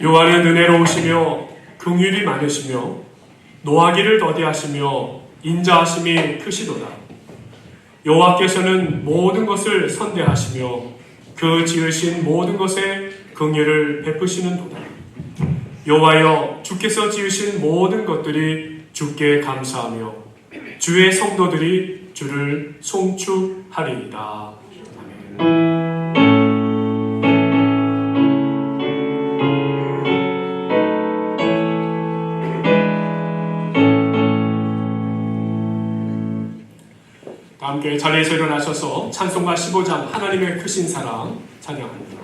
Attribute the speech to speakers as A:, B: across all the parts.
A: 여호와는 은혜로우시며 긍휼이 많으시며 노하기를 더디하시며 인자하심이 크시도다. 여호와께서는 모든 것을 선대하시며 그 지으신 모든 것에 긍휼을 베푸시는도다. 여호와여, 주께서 지으신 모든 것들이 주께 감사하며 주의 성도들이 주를 송축하리이다. 아멘. 함께 자리에서 일어나셔서 찬송가 15장 하나님의 크신 사랑 찬양합니다.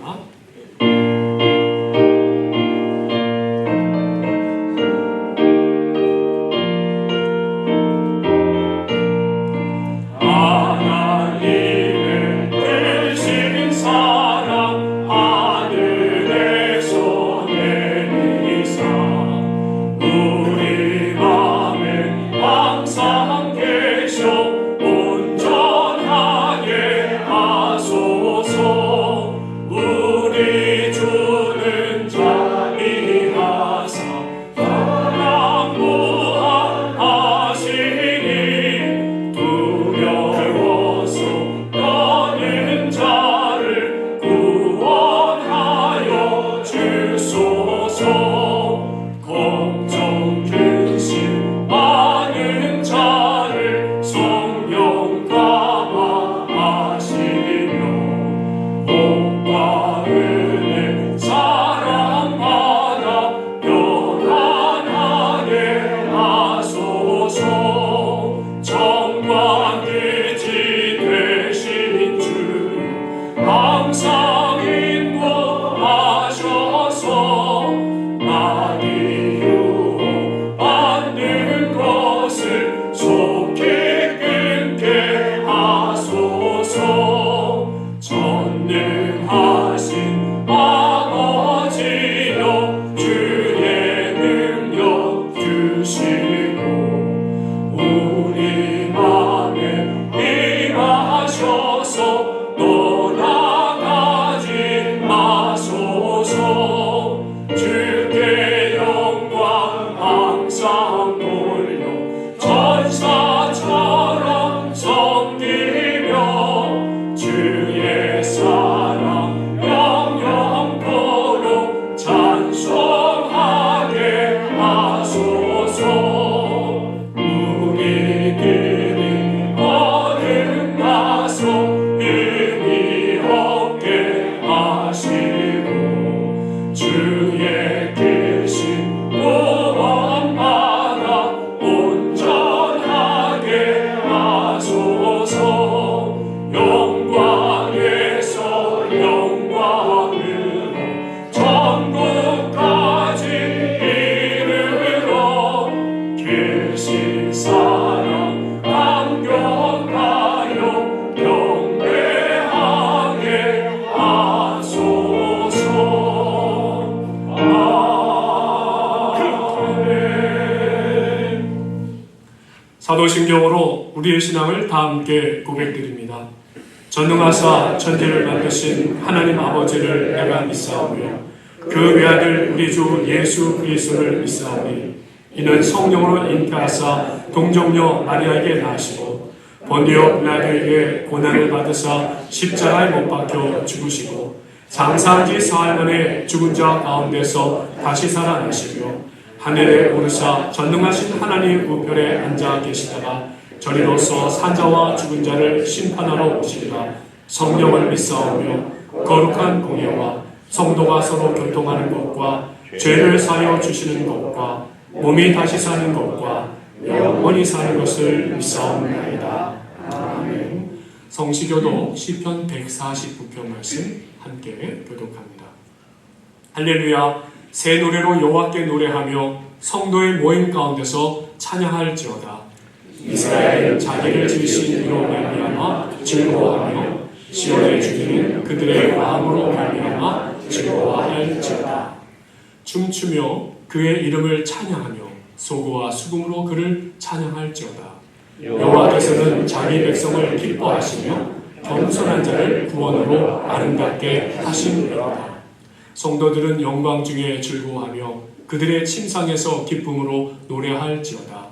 B: 사도신경으로 우리의 신앙을 다 함께 고백드립니다. 전능하사 천지를 만드신 하나님 아버지를 내가 믿사오며 그 외아들 우리 주 예수 그리스도를 믿사오니 이는 성령으로 잉태하사 동정녀 마리아에게 나시고 본디오 빌라도에게 고난을 받으사 십자가에 못 박혀 죽으시고 장사한 지 사흘 만에 죽은 자 가운데서 다시 살아나시며 하늘에 오르사 전능하신 하나님 우편에 앉아 계시다가 저리로서 산자와 죽은 자를 심판하러 오시리라. 성령을 믿사오며 거룩한 공예와 성도가 서로 교통하는 것과 죄를 사하여 주시는 것과 몸이 다시 사는 것과 영원히 사는 것을 믿사옵나이다. 아멘. 성시교도 시편 149편 말씀 함께 교독합니다. 할렐루야. 새 노래로 여호와께 노래하며 성도의 모임 가운데서 찬양할지어다. 이스라엘 자기를 지으신 이로 말미암아 즐거워하며 시온의 주님은 그들의 마음으로 말미암아 즐거워할지어다. 춤추며 그의 이름을 찬양하며 소고와 수금으로 그를 찬양할지어다. 여호와께서는 자기 백성을 기뻐하시며 겸손한 자를 구원으로 아름답게 하시느니라. 성도들은 영광 중에 즐거워하며 그들의 침상에서 기쁨으로 노래할지어다.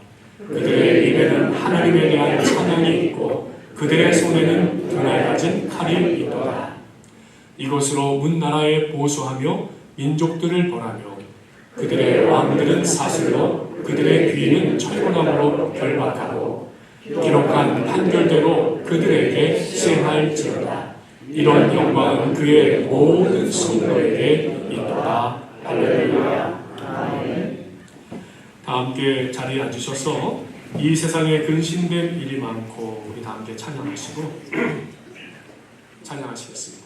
B: 그들의 입에는 하나님에 대한 찬양이 있고 그들의 손에는 등에 가진 칼이 있도다. 이것으로 문나라에 보수하며 민족들을 벌하며 그들의 왕들은 사슬로 그들의 귀는 철문함으로 결박하고 기록한 판결대로 그들에게 시행할지어다. 이런 영광은 그의 모든 성도에게 있도다. 할렐루야. 다 함께 자리에 앉으셔서 이 세상에 근심된 일이 많고 우리 다 함께 찬양하시고 찬양하시겠습니다.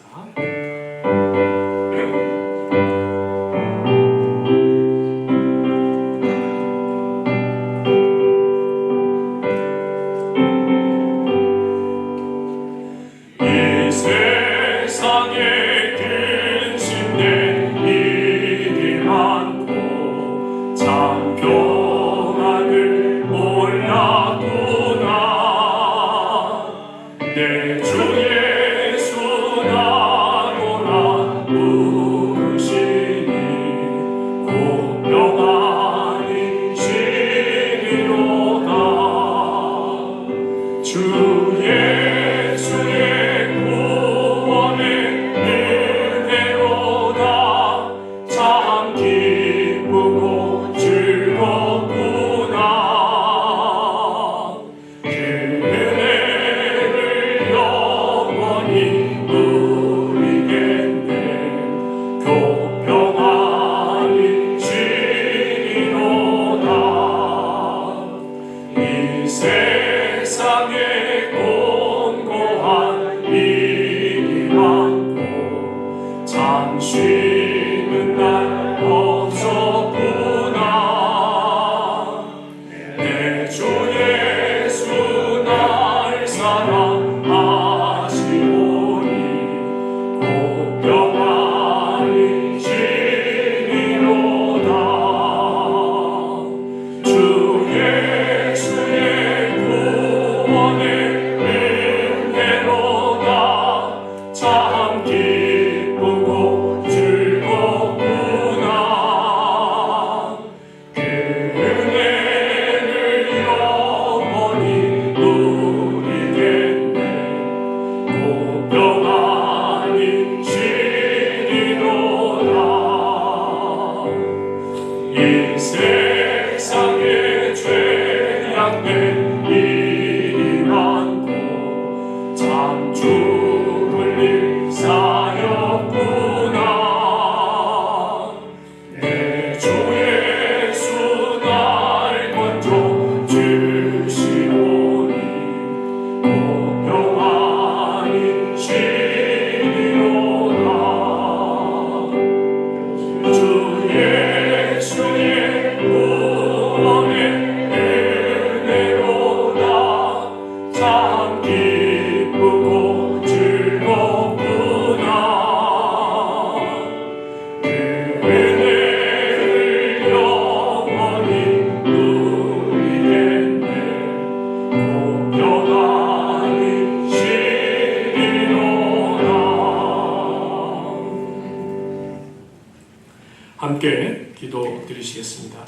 B: 함께 기도 드리시겠습니다.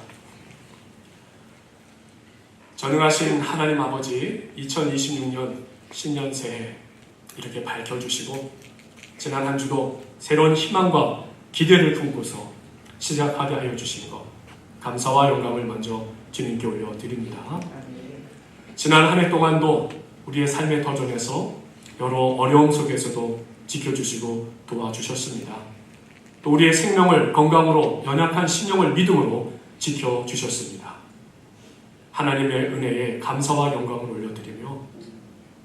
B: 전능하신 하나님 아버지, 2026년 신년 새해 이렇게 밝혀주시고 지난 한 주도 새로운 희망과 기대를 품고서 시작하게 하여 주신 것 감사와 영광을 먼저 주님께 올려드립니다. 지난 한 해 동안도 우리의 삶의 터전에서 여러 어려움 속에서도 지켜주시고 도와주셨습니다. 또 우리의 생명을 건강으로 연약한 신령을 믿음으로 지켜주셨습니다. 하나님의 은혜에 감사와 영광을 올려드리며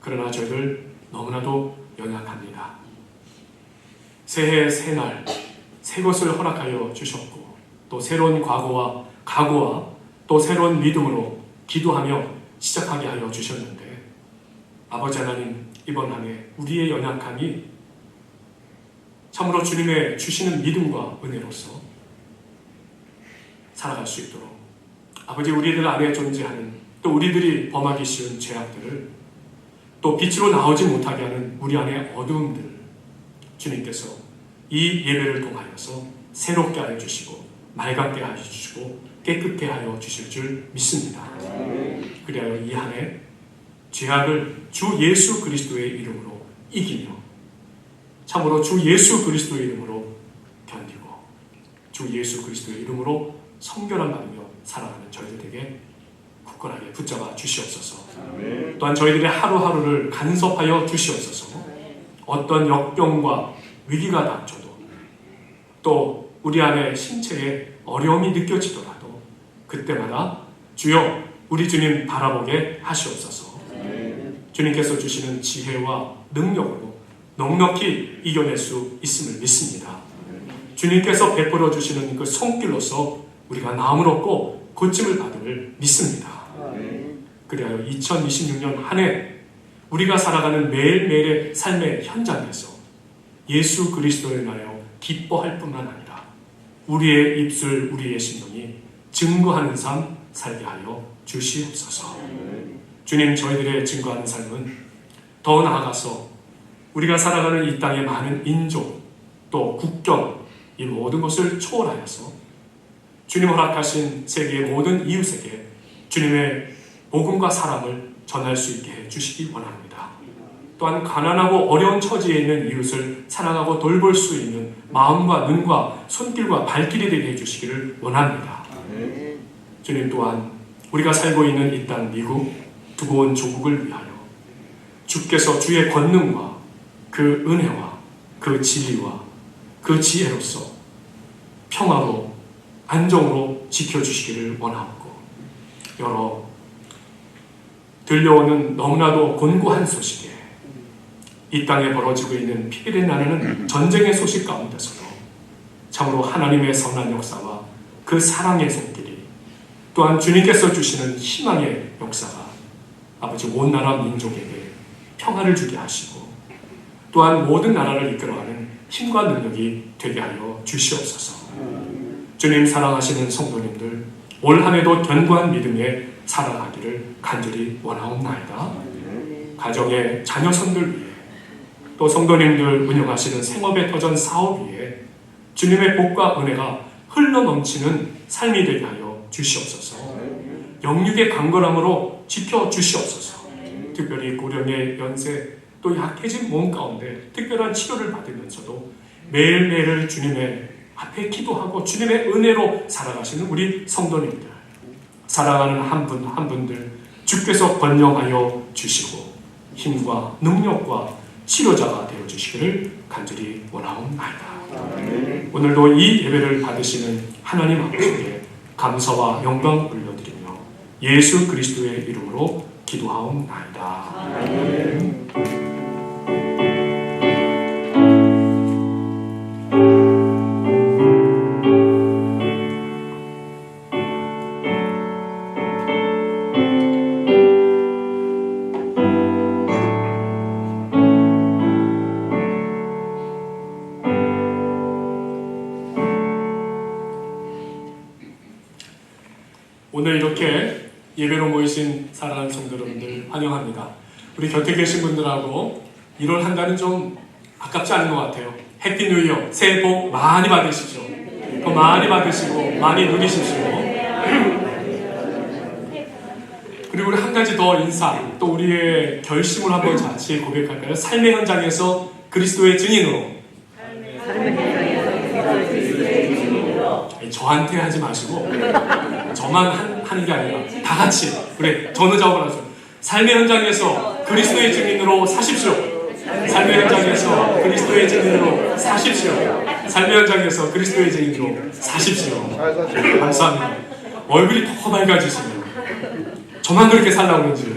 B: 그러나 저희들 너무나도 연약합니다. 새해 새날 새 것을 허락하여 주셨고 또 새로운 과거와 각오와 또 새로운 믿음으로 기도하며 시작하게 하여 주셨는데 아버지 하나님, 이번 한 해 우리의 연약함이 참으로 주님의 주시는 믿음과 은혜로서 살아갈 수 있도록 아버지, 우리들 안에 존재하는 또 우리들이 범하기 쉬운 죄악들을 또 빛으로 나오지 못하게 하는 우리 안의 어두움들을 주님께서 이 예배를 통하여서 새롭게 하여 주시고 맑게 하여 주시고 깨끗게 하여 주실 줄 믿습니다. 그리하여 이 한 해 죄악을 주 예수 그리스도의 이름으로 이기며 참으로 주 예수 그리스도의 이름으로 견디고 주 예수 그리스도의 이름으로 성결함 받으며 살아가는 저희들에게 굳건하게 붙잡아 주시옵소서. 또한 저희들의 하루하루를 간섭하여 주시옵소서. 어떤 역병과 위기가 닥쳐도 또 우리 안에 신체에 어려움이 느껴지더라도 그때마다 주여 우리 주님 바라보게 하시옵소서. 주님께서 주시는 지혜와 능력으로 넉넉히 이겨낼 수 있음을 믿습니다. 주님께서 베풀어 주시는 그 손길로서 우리가 나음을 얻고 고침을 받음을 믿습니다. 그리하여 2026년 한 해 우리가 살아가는 매일매일의 삶의 현장에서 예수 그리스도를 인하여 기뻐할 뿐만 아니라 우리의 입술, 우리의 심령이 증거하는 삶 살게 하여 주시옵소서. 주님, 저희들의 증거하는 삶은 더 나아가서 우리가 살아가는 이 땅의 많은 인종, 또 국경, 이 모든 것을 초월하여서 주님 허락하신 세계의 모든 이웃에게 주님의 복음과 사랑을 전할 수 있게 해주시기 원합니다. 또한 가난하고 어려운 처지에 있는 이웃을 사랑하고 돌볼 수 있는 마음과 눈과 손길과 발길이 되게 해주시기를 원합니다. 주님, 또한 우리가 살고 있는 이 땅 미국, 두고 온 조국을 위하여 주께서 주의 권능과 그 은혜와 그 진리와 그 지혜로서 평화로 안정으로 지켜주시기를 원하고, 여러 들려오는 너무나도 곤고한 소식에 이 땅에 벌어지고 있는 피비린내 나는 전쟁의 소식 가운데서도 참으로 하나님의 선한 역사와 그 사랑의 손길이, 또한 주님께서 주시는 희망의 역사가 아버지 온 나라 민족에게 평화를 주게 하시고 또한 모든 나라를 이끌어가는 힘과 능력이 되게 하여 주시옵소서. 주님, 사랑하시는 성도님들 올 한 해도 견고한 믿음에 살아가기를 간절히 원하옵나이다. 가정의 자녀선들 위해, 또 성도님들 운영하시는 생업의 터전 사업 위에 주님의 복과 은혜가 흘러넘치는 삶이 되게 하여 주시옵소서. 영육의 강건함으로 지켜주시옵소서. 특별히 고령의 연세 또 약해진 몸 가운데 특별한 치료를 받으면서도 매일매일 주님의 앞에 기도하고 주님의 은혜로 살아가시는 우리 성도님들, 사랑하는 한 분 한 분들 주께서 번영하여 주시고 힘과 능력과 치료자가 되어주시기를 간절히 원하옵나이다. 오늘도 이 예배를 받으시는 하나님 아버지께 감사와 영광 올려드리며 예수 그리스도의 이름으로 기도하옵나이다. 오늘 이렇게 예배로 모이신 사랑하는 성도 여러분들 환영합니다. 우리 곁에 계신 분들하고 1월 한 달은 좀 아깝지 않은 것 같아요. 해피 뉴 이어, 새해 복 많이 받으십시오. 더 많이 받으시고 많이 누리십시오. 그리고 우리 한 가지 더 인사, 또 우리의 결심을 한번 같이 고백할까요? 삶의 현장에서 그리스도의 증인으로. 저한테 하지 마시고 저만 하는 게 아니라 다 같이 그래 저는 작업을 하죠. 삶의 현장에서 그리스도의 증인으로 사십시오. 삶의 현장에서 그리스도의 증인으로 사십시오. 삶의 현장에서 그리스도의 증인으로 사십시오. 감사합니다. 얼굴이 더 밝아지시네요. 저만 그렇게 살라고 그런지.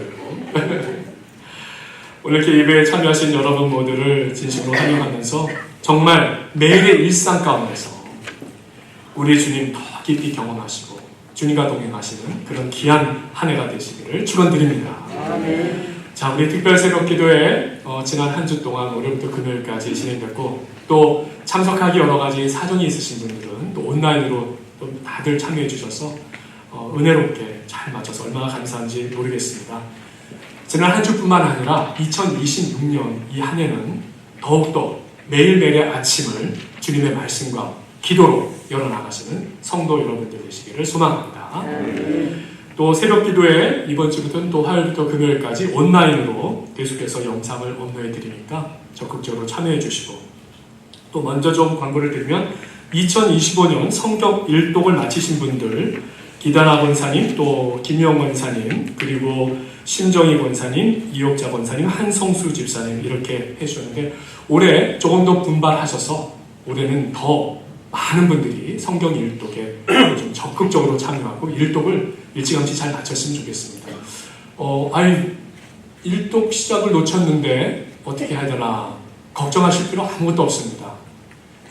B: 오늘 이렇게 예배에 참여하신 여러분 모두를 진심으로 환영하면서 정말 매일의 일상 가운데서 우리 주님 더 깊이 경험하시고 주님과 동행하시는 그런 귀한 한 해가 되시기를 축원드립니다. 자, 우리 특별 새벽 기도회 지난 한 주 동안 월요일부터 금요일까지 진행됐고, 또 참석하기 여러 가지 사정이 있으신 분들은 또 온라인으로 또 다들 참여해 주셔서 은혜롭게 잘 맞춰서 얼마나 감사한지 모르겠습니다. 지난 한 주뿐만 아니라 2026년 이 한 해는 더욱더 매일매일의 아침을 주님의 말씀과 기도로 열어나가시는 성도 여러분들 되시기를 소망합니다. 또 새벽 기도에 이번 주부터는 또 화요일부터 금요일까지 온라인으로 계속해서 영상을 업로드 드리니까 적극적으로 참여해 주시고, 또 먼저 좀 광고를 드리면 2025년 성경 일독을 마치신 분들, 기다나 권사님, 또 김영 권사님, 그리고 심정희 권사님, 이옥자 권사님, 한성수 집사님 이렇게 해주셨는데, 올해 조금 더 분발하셔서 올해는 더 많은 분들이 성경 일독에 좀 적극적으로 참여하고 일독을 일찌감치 잘 마쳤으면 좋겠습니다. 일독 시작을 놓쳤는데 어떻게 해야 되나 걱정하실 필요 아무것도 없습니다.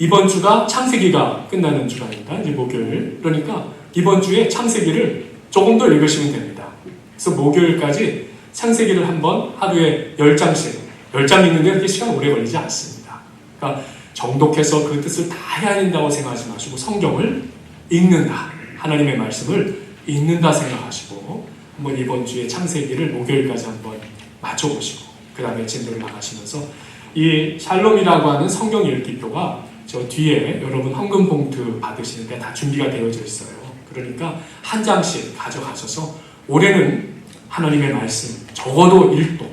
B: 이번 주가 창세기가 끝나는 주간입니다. 이제 목요일. 그러니까 이번 주에 창세기를 조금 더 읽으시면 됩니다. 그래서 목요일까지 창세기를 한번 하루에 10장씩, 10장 읽는데 그렇게 시간 오래 걸리지 않습니다. 그러니까 정독해서 그 뜻을 다 해야 된다고 생각하지 마시고 성경을 읽는다, 하나님의 말씀을 읽는다 생각하시고 한번 이번 주에 창세기를 목요일까지 한번 맞춰보시고 그 다음에 진도를 나가시면서 이 샬롬이라고 하는 성경 읽기표가 저 뒤에 여러분 헌금 봉투 받으시는데 다 준비가 되어져 있어요. 그러니까 한 장씩 가져가셔서 올해는 하나님의 말씀 적어도 1독,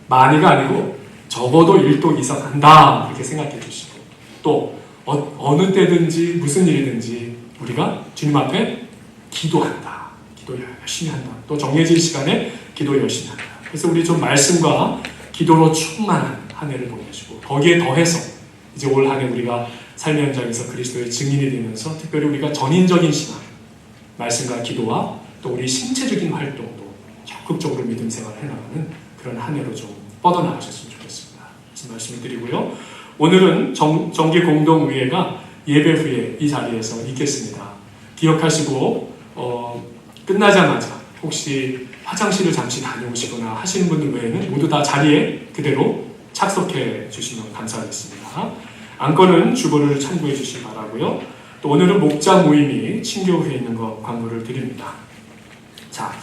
B: 많이가 아니고 적어도 1독 이상 한다, 이렇게 생각해 주시고, 또 어느 때든지 무슨 일이든지 우리가 주님 앞에 기도한다, 기도 열심히 한다, 또 정해진 시간에 기도 열심히 한다. 그래서 우리 좀 말씀과 기도로 충만한 한 해를 보내시고, 거기에 더해서 이제 올 한 해 우리가 삶의 현장에서 그리스도의 증인이 되면서 특별히 우리가 전인적인 신앙, 말씀과 기도와 또 우리 신체적인 활동도 적극적으로 믿음 생활을 해나가는 그런 한 해로 좀 뻗어나가셨으면 좋겠습니다. 무슨 말씀을 드리고요. 오늘은 정기 공동의회가 예배 후에 이 자리에서 있겠습니다. 기억하시고 끝나자마자 혹시 화장실을 잠시 다녀오시거나 하시는 분들 외에는 모두 다 자리에 그대로 착석해 주시면 감사하겠습니다. 안건은 주보를 참고해 주시기 바라고요. 또 오늘은 목자 모임이 친교회에 있는 거 광고를 드립니다. 자,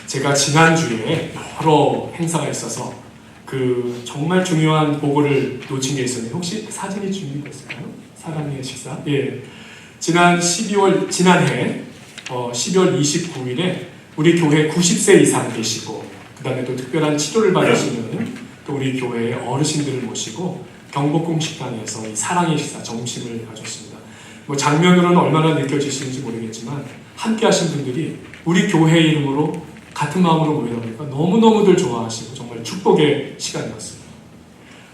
B: 제가 지난주에 여러 행사가 있어서 그 정말 중요한 보고를 놓친 게 있었는데 혹시 사진이 준비됐을까요? 사랑의 식사? 예. 지난해 12월 29일에 우리 교회 90세 이상 되시고 그 다음에 또 특별한 치료를 받으시는 또 우리 교회의 어르신들을 모시고 경복궁 식당에서 이 사랑의 식사 점심을 가졌습니다. 뭐 장면으로는 얼마나 느껴지시는지 모르겠지만 함께 하신 분들이 우리 교회 이름으로 같은 마음으로 모이다 보니까 너무너무들 좋아하시고 정말 축복의 시간이었습니다.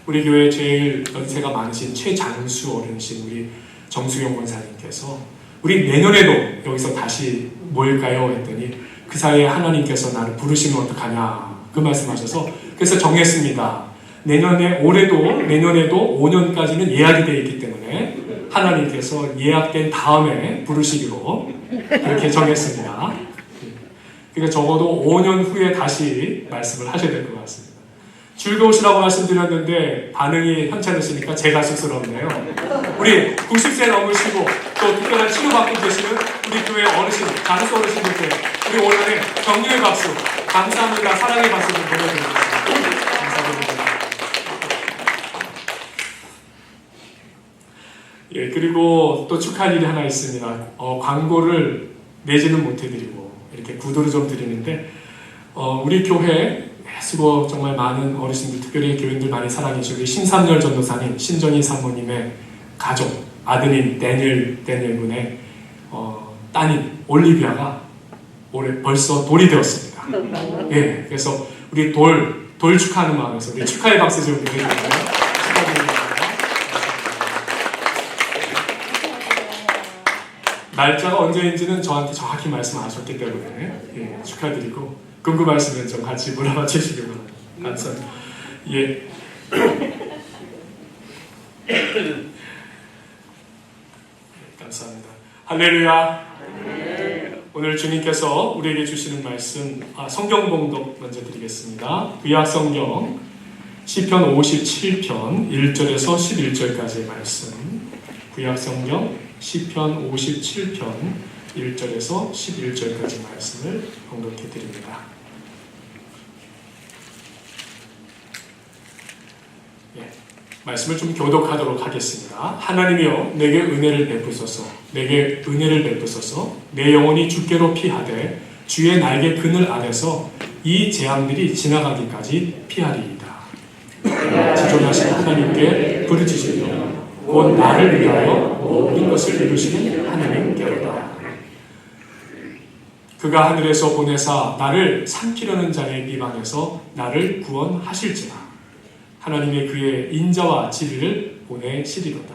B: 우리 교회 제일 연세가 많으신 최장수 어른이신 우리 정수영 권사님께서 우리 내년에도 여기서 다시 모일까요? 했더니 그 사이에 하나님께서 나를 부르시면 어떡하냐 그 말씀하셔서 그래서 정했습니다. 내년에도 5년까지는 예약이 되어 있기 때문에 하나님께서 예약된 다음에 부르시기로 그렇게 정했습니다. 그러니까 적어도 5년 후에 다시 말씀을 하셔야 될 것 같습니다. 즐거우시라고 말씀드렸는데 반응이 현찮으시니까 제가 쑥스럽네요. 우리 90세 넘으시고 또 특별한 치료받고 계시는 우리 교회 어르신, 장수 어르신들께 우리 오늘의 격려의 박수, 감사합니다, 사랑의 박수 좀 보내드리겠습니다. 감사드립니다. 예, 그리고 또 축하할 일이 하나 있습니다. 광고를 내지는 못해드리고 이렇게 구도를 좀 드리는데 우리 교회 수고 정말 많은 어르신들, 특별히 교인들 많이 사랑해주고 심삼열 전도사님, 신정희 사모님의 가족, 아드님 데니엘 군의 따님 올리비아가 올해 벌써 돌이 되었습니다. 예, 그래서 우리 돌 축하하는 마음에서 우리 축하의 박수 좀 드리고요. 축하드립니다. 날짜가 언제인지는 저한테 정확히 말씀하셨기 때문에 예, 축하드리고 궁금하시면 좀 같이 물어봐 주시기 바랍니다. 감사합니다. 예. 감사합니다. 할렐루야. 오늘 주님께서 우리에게 주시는 말씀, 성경 봉독 먼저 드리겠습니다. 구약 성경 시편 57편 1절에서 11절까지의 말씀. 구약 성경 시편 57편 1절에서 11절까지 말씀을 봉독해 드립니다. 예. 말씀을 좀 교독하도록 하겠습니다. 하나님이여 내게 은혜를 베푸소서. 내게 은혜를 베푸소서. 내 영혼이 주께로 피하되 주의 날개 그늘 아래서 이 재앙들이 지나가기까지 피하리이다. 지존하신 하나님께 부르짖으며 곧 나를 위하여 모든 것을 이루시는 하나님께로다. 그가 하늘에서 보내사 나를 삼키려는 자의 비방에서 나를 구원하실지라. 하나님의 그의 인자와 진리를 보내시리로다.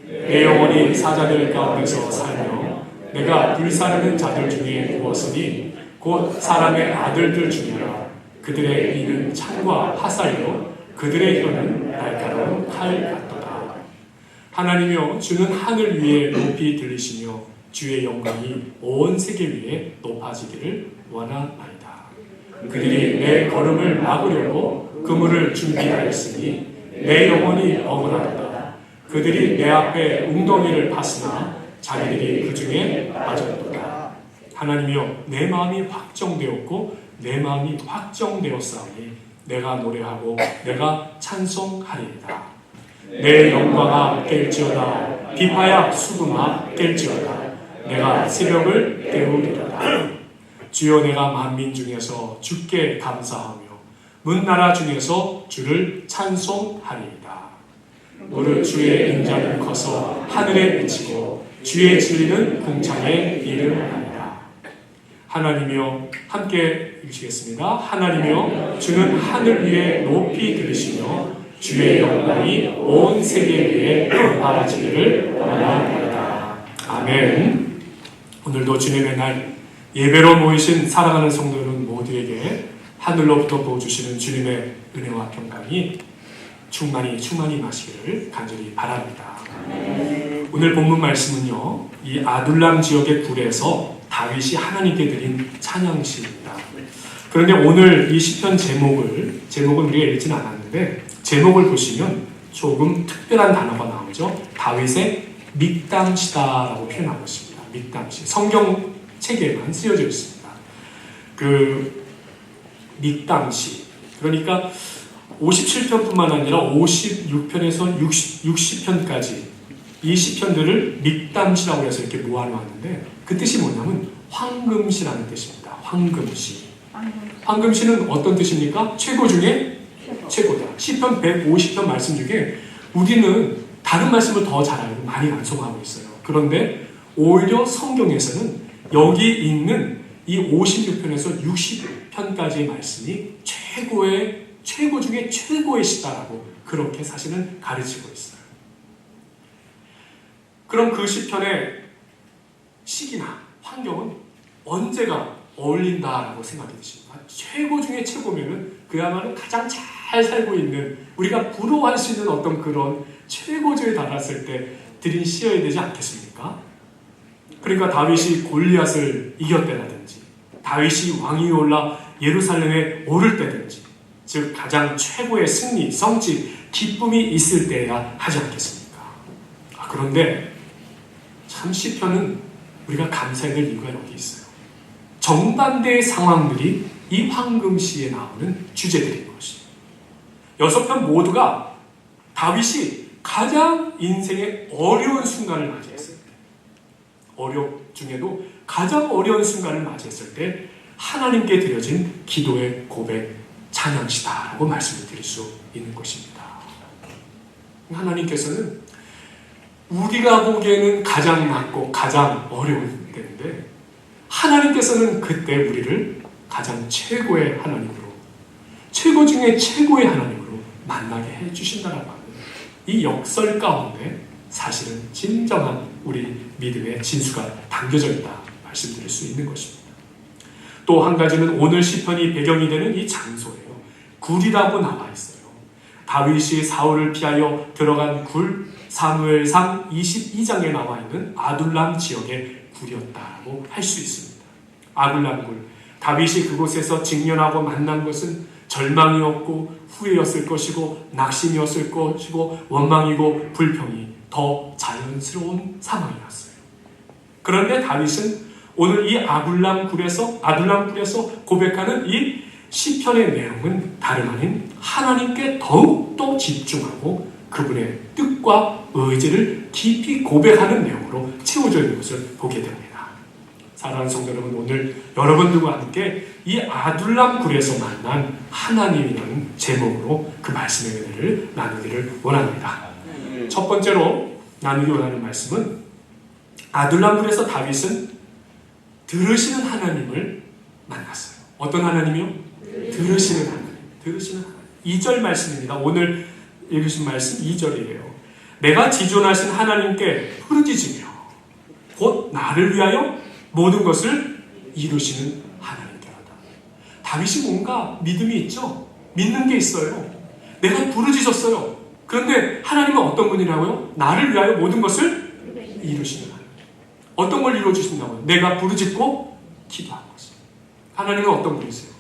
B: 내 영혼이 사자들 가운데서 살며 내가 불사르는 자들 중에 누웠으니 곧 사람의 아들들 중이라. 그들의 이는 창과 화살로 그들의 혀는 날카로운 칼 같도다. 하나님이여 주는 하늘 위에 높이 들리시며 주의 영광이 온 세계 위에 높아지기를 원하나이다. 그들이 내 걸음을 막으려고 그물을 준비하였으니 내 영혼이 억울하다. 그들이 내 앞에 웅덩이를 팠으나 자기들이 그 중에 빠졌도다. 하나님이여 내 마음이 확정되었고 내 마음이 확정되었사오니 내가 노래하고 내가 찬송하리이다. 내 영광아 깰지어다. 비파야 수금아 깰지어다. 내가 새벽을 깨우리로다. 주여 내가 만민 중에서 주께 감사하며 문나라 중에서 주를 찬송하리이다. 무릇 주의 인자는 커서 하늘에 미치고 주의 진리는 궁창에 이르나이다. 하나님이여 함께 읽으시겠습니다. 하나님이여 주는 하늘 위에 높이 들으시며 주의 영광이 온 세계 위에 높아지기를 원하나이다. 아멘. 오늘도 주님의 날 예배로 모이신 사랑하는 성도 여러분 모두에게 하늘로부터 부어주시는 주님의 은혜와 평강이 충만히 마시기를 간절히 바랍니다. 오늘 본문 말씀은요, 이 아둘람 지역의 굴에서 다윗이 하나님께 드린 찬양시입니다. 그런데 오늘 이 시편 제목을 우리가 읽지는 않았는데 제목을 보시면 조금 특별한 단어가 나오죠. 다윗의 믹담시다라고 표현하고 있습니다. 믹담시. 성경 책에만 쓰여져 있습니다. 그 믹담시. 그러니까 57편뿐만 아니라 56편에서 60편까지 이 시편들을 믹담시라고 해서 이렇게 모아놓았는데 그 뜻이 뭐냐면 황금시라는 뜻입니다. 황금시. 황금시는 어떤 뜻입니까? 최고 중에 최고다. 시편 150편 말씀 중에 우리는 다른 말씀을 더 잘 알고 많이 암송하고 있어요. 그런데 오히려 성경에서는 여기 있는 이 56편에서 60편까지의 말씀이 최고 중에 최고의 시다라고 그렇게 사실은 가르치고 있어요. 그럼 그 시편의 시기나 환경은 언제가 어울린다라고 생각이 드십니까? 최고 중에 최고면은 그야말로 가장 잘 살고 있는 우리가 부러워할 수 있는 어떤 그런 최고조에 달았을 때 드린 시여야 되지 않겠습니까? 그러니까 다윗이 골리앗을 이겼다든지 다윗이 왕 위에 올라 예루살렘에 오를 때든지 즉 가장 최고의 승리, 성취, 기쁨이 있을 때야 하지 않겠습니까? 그런데 참 시편은 우리가 감사해야 될 이유가 여기 있어요. 정반대의 상황들이 이 황금시에 나오는 주제들인 것입니다. 6편 모두가 다윗이 가장 인생의 어려운 순간을 맞이했을 때, 중에도 가장 어려운 순간을 맞이했을 때 하나님께 드려진 기도의 고백, 찬양시다라고 말씀을 드릴 수 있는 것입니다. 하나님께서는 우리가 보기에는 가장 낮고 가장 어려운 때인데 하나님께서는 그때 우리를 가장 최고의 하나님으로, 최고 중에 최고의 하나님으로 만나게 해주신다라고 합니다. 이 역설 가운데 사실은 진정한 우리 믿음의 진수가 담겨져 있다 말씀드릴 수 있는 것입니다. 또 한 가지는 오늘 시편이 배경이 되는 이 장소예요. 굴이라고 나와 있어요. 다윗이 사울을 피하여 들어간 굴, 사무엘상 22장에 나와 있는 아둘람 지역의 굴이었다고 할 수 있습니다. 아둘람 굴, 다윗이 그곳에서 직면하고 만난 것은 절망이었고 후회였을 것이고 낙심이었을 것이고 원망이고 불평이 더 자연스러운 상황이었어요. 그런데 다윗은 오늘 이 아둘람 굴에서 고백하는 이 시편의 내용은 다름 아닌 하나님께 더욱더 집중하고 그분의 뜻과 의지를 깊이 고백하는 내용으로 채워져 있는 것을 보게 됩니다. 사랑하는 성도 여러분, 오늘 여러분들과 함께 이 아둘람 굴에서 만난 하나님이라는 제목으로 그 말씀의 은혜를 나누기를 원합니다. 첫 번째로 나누기 원하는 말씀은 아둘람 굴에서 다윗은 들으시는 하나님을 만났어요. 어떤 하나님이요? 들으시는 하나님. 들으시는 하나님. 2절 말씀입니다. 오늘 읽으신 말씀 2절이에요. 내가 지존하신 하나님께 부르짖으며 곧 나를 위하여 모든 것을 이루시는 하나님께로다. 다윗이 뭔가 믿음이 있죠? 믿는 게 있어요. 내가 부르짖었어요. 그런데 하나님은 어떤 분이라고요? 나를 위하여 모든 것을 이루시는 하나님. 어떤 걸 이루어주신다고요? 내가 부르짖고 기도한 것을. 하나님은 어떤 분이세요?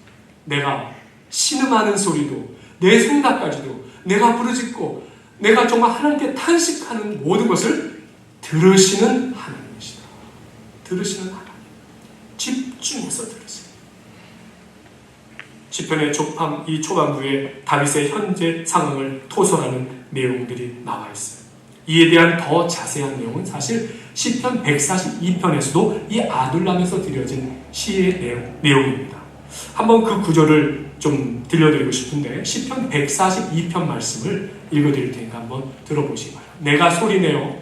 B: 내가 신음하는 소리도 내 생각까지도 내가 부르짖고 내가 정말 하나님께 탄식하는 모든 것을 들으시는 하나님이시다. 들으시는 하나님. 집중해서 들으세요. 시편의 이 초반부에 다윗의 현재 상황을 토설하는 내용들이 나와 있어요. 이에 대한 더 자세한 내용은 사실 시편 142편에서도 이 아둘람에서 드려진 시의 내용입니다. 한번 그 구절을 좀 들려드리고 싶은데 시편 142편 말씀을 읽어드릴 테니까 한번 들어보시기 바랍니다. 내가 소리내어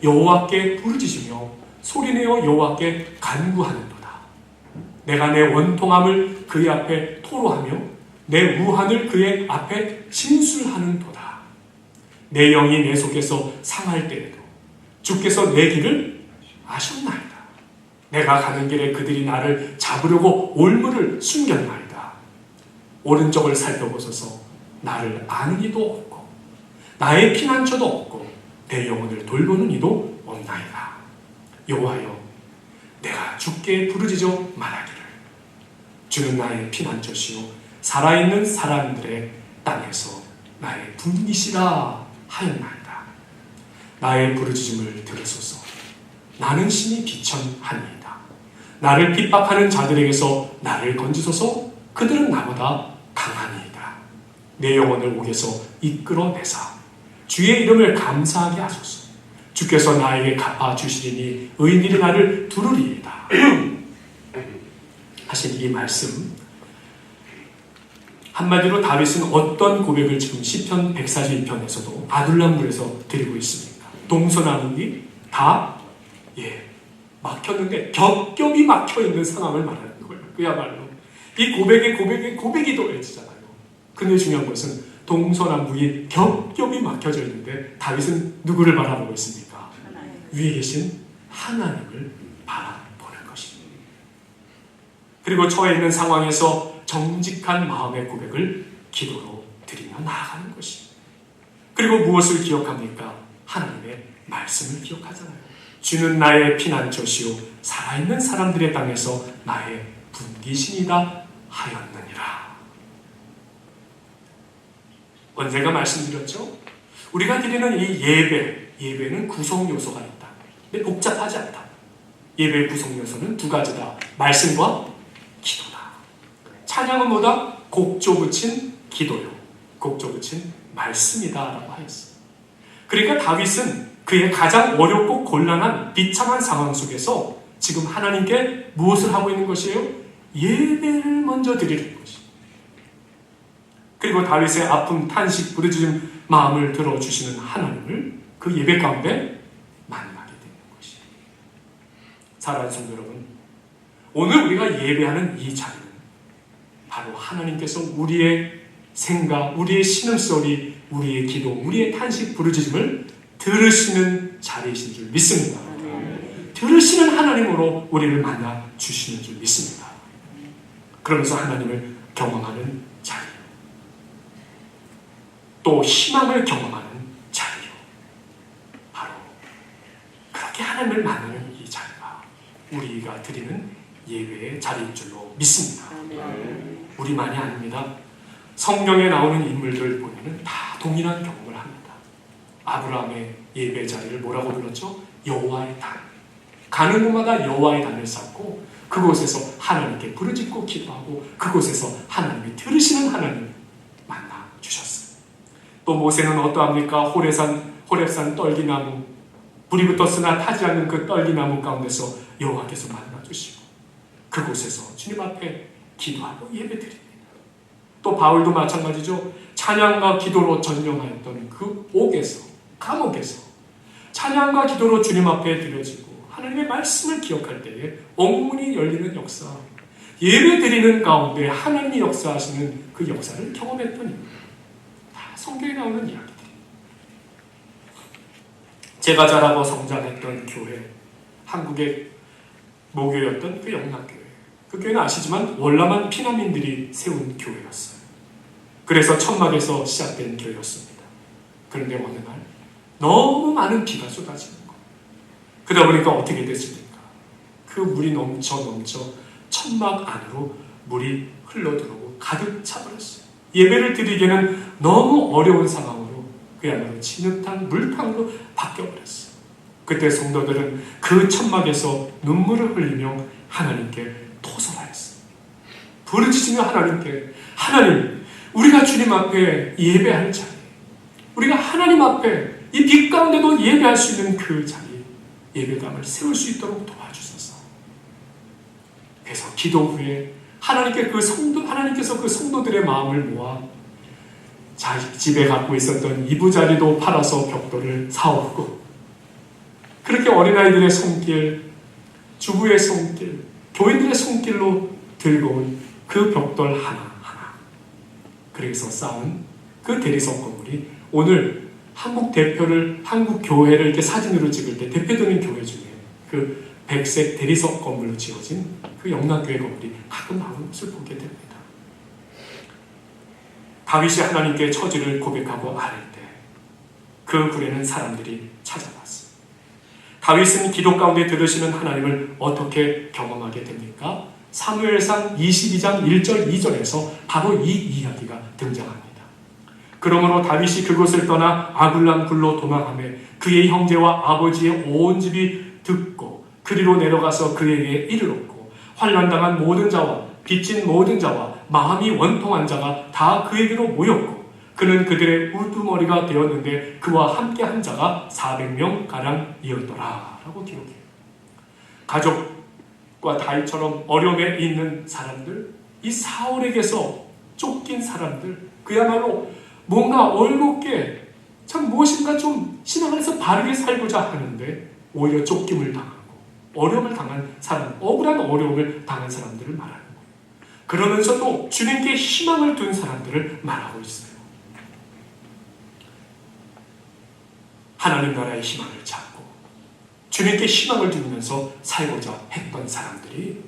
B: 여호와께 부르짖으며 소리내어 여호와께 간구하는도다. 내가 내 원통함을 그의 앞에 토로하며 내 우한을 그의 앞에 진술하는도다. 내 영이 내 속에서 상할 때에도 주께서 내 길을 아셨나이다. 내가 가는 길에 그들이 나를 잡으려고 올무를 숨겼나이다. 오른쪽을 살펴보소서. 나를 아는 이도 없고 나의 피난처도 없고 내 영혼을 돌보는 이도 없나이다. 여호와여, 내가 주께 부르짖어 말하기를 주는 나의 피난처시요 살아있는 사람들의 땅에서 나의 분이시라 하였나이다. 나의 부르짖음을 들으소서. 나는 심히 비천하니이다. 나를 핍박하는 자들에게서 나를 건지소서. 그들은 나보다 강하니이다. 내 영혼을 옥에서 이끌어내사 주의 이름을 감사하게 하소서. 주께서 나에게 갚아주시리니 의인들이 나를 두루리이다. 하신 이 말씀, 한마디로 다윗은 어떤 고백을 지금 시편 142편에서도 아둘람굴에서 드리고 있습니까? 동서남북이 다 막혔는데 겹겹이 막혀있는 상황을 말하는 거예요. 그야말로 이 고백이 더해지잖아요. 근데 중요한 것은 동서남북이 겹겹이 막혀져 있는데 다윗은 누구를 바라보고 있습니까? 위에 계신 하나님을 바라보는 것입니다. 그리고 처해 있는 상황에서 정직한 마음의 고백을 기도로 드리며 나아가는 것입니다. 그리고 무엇을 기억합니까? 하나님의 말씀을 기억하잖아요. 주는 나의 피난처시요 살아있는 사람들의 땅에서 나의 분기신이다 하였느니라. 언젠가 말씀드렸죠? 우리가 드리는 이 예배는 구성 요소가 있다. 근데 복잡하지 않다. 예배의 구성 요소는 두 가지다. 말씀과 기도다. 찬양은 뭐다? 곡조 붙인 기도요. 곡조 붙인 말씀이다라고 하였어요. 그러니까 다윗은 그의 가장 어렵고 곤란한 비참한 상황 속에서 지금 하나님께 무엇을 하고 있는 것이에요? 예배를 먼저 드리는 것이에요. 그리고 다윗의 아픔, 탄식, 부르짖음 마음을 들어주시는 하나님을 그 예배 가운데 만나게 되는 것이에요. 사랑하는 성도 여러분, 오늘 우리가 예배하는 이 자리는 바로 하나님께서 우리의 생각, 우리의 신음소리, 우리의 기도, 우리의 탄식, 부르짖음을 들으시는 자리이신 줄 믿습니다. 들으시는 하나님으로 우리를 만나 주시는 줄 믿습니다. 그러면서 하나님을 경험하는 자리요. 또 희망을 경험하는 자리요. 바로 그렇게 하나님을 만나는 이 자리가 우리가 드리는 예배의 자리인 줄로 믿습니다. 우리만이 아닙니다. 성경에 나오는 인물들 보면 다 동일한 경험을 합니다. 아브라함의 예배 자리를 뭐라고 불렀죠? 여호와의 단. 가는 곳마다 여호와의 단을 쌓고 그곳에서 하나님께 부르짖고 기도하고 그곳에서 하나님이 들으시는 하나님 만나 주셨어요. 또 모세는 어떠합니까? 호렙산 떨기나무, 불이 붙었으나 타지 않는 그 떨기나무 가운데서 여호와께서 만나 주시고 그곳에서 주님 앞에 기도하고 예배드립니다. 또 바울도 마찬가지죠. 찬양과 기도로 전념하였던 그 옥에서, 감옥에서 찬양과 기도로 주님 앞에 드려지고 하나님의 말씀을 기억할 때에 옥문이 열리는 역사, 예배드리는 가운데 하나님이 역사하시는 그 역사를 경험했더니 다 성경에 나오는 이야기들입니다. 제가 자라고 성장했던 교회, 한국의 모교였던 그 영락교회, 그 교회는 아시지만 월남한 피난민들이 세운 교회였어요. 그래서 천막에서 시작된 교회였습니다. 그런데 어느 날 너무 많은 비가 쏟아지는 거예요. 그러다 보니까 어떻게 됐습니까? 그 물이 넘쳐 천막 안으로 물이 흘러들어오고 가득 차버렸어요. 예배를 드리기에는 너무 어려운 상황으로 그야말로 진흙탕, 물탕으로 바뀌어버렸어요. 그때 성도들은 그 천막에서 눈물을 흘리며 하나님께 토설하였어요. 부르짖으며 하나님께, 하나님, 우리가 주님 앞에 예배할 자리, 우리가 하나님 앞에 이 빛 가운데도 예배할 수 있는 그 자리, 예배당을 세울 수 있도록 도와주소서. 그래서 기도 후에 하나님께서 그 성도들의 마음을 모아 집에 갖고 있었던 이부자리도 팔아서 벽돌을 사오고, 그렇게 어린아이들의 손길, 주부의 손길, 교인들의 손길로 들고 온 그 벽돌 하나하나, 그래서 쌓은 그 대리석 건물이 오늘 한국 교회를 이렇게 사진으로 찍을 때 대표되는 교회 중에 그 백색 대리석 건물로 지어진 그 영락교회 건물이 가끔 나오는 것을 보게 됩니다. 다윗이 하나님께 처지를 고백하고 아뢰 때 그 굴에는 사람들이 찾아왔어요. 다윗은 기도 가운데 들으시는 하나님을 어떻게 경험하게 됩니까? 사무엘상 22장 1절 2절에서 바로 이 이야기가 등장합니다. 그러므로 다윗이 그곳을 떠나 아둘람 굴로 도망하며 그의 형제와 아버지의 온 집이 듣고 그리로 내려가서 그에게 이르렀고 환난당한 모든 자와 빚진 모든 자와 마음이 원통한 자가 다 그에게로 모였고 그는 그들의 우두머리가 되었는데 그와 함께 한 자가 400명가량이었더라 라고 기록해요. 가족과 다윗처럼 어려움에 있는 사람들, 이 사울에게서 쫓긴 사람들, 그야말로 뭔가 올곧게 참 무엇인가 좀 신앙 안에서 바르게 살고자 하는데 오히려 쫓김을 당하고 어려움을 당한 사람, 억울한 어려움을 당한 사람들을 말하는 거예요. 그러면서도 주님께 희망을 둔 사람들을 말하고 있어요. 하나님 나라의 희망을 찾고 주님께 희망을 두면서 살고자 했던 사람들이